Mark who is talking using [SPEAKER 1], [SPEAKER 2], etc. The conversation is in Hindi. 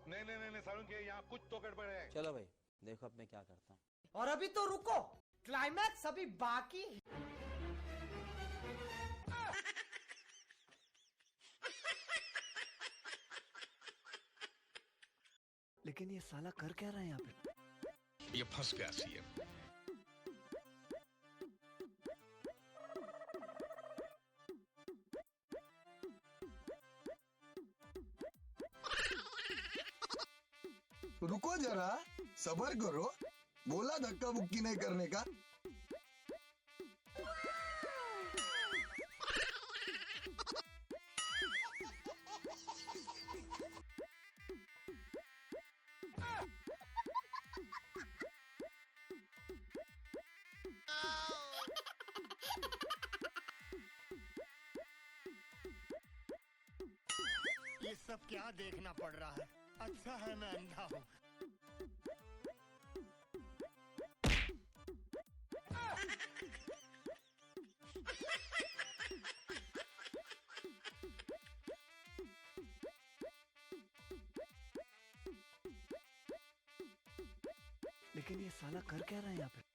[SPEAKER 1] नहीं नहीं नहीं सारुण के यहाँ कुछ तो गड़बड़ है।
[SPEAKER 2] चलो भाई देखो अब मैं क्या करता हूँ।
[SPEAKER 3] और अभी तो रुको, क्लाइमैक्स अभी बाकी है।
[SPEAKER 4] लेकिन ये साला कर क्या रहा है यहाँ पे?
[SPEAKER 1] ये फंस गया सीएम।
[SPEAKER 5] रुको जरा, सबर करो, बोला धक्का मुक्की नहीं करने का।
[SPEAKER 6] ये सब क्या देखना पड़ रहा है? अच्छा है मैं अंधा हूँ।
[SPEAKER 4] लेकिन ये साला कर क्या रहा है यहाँ पे?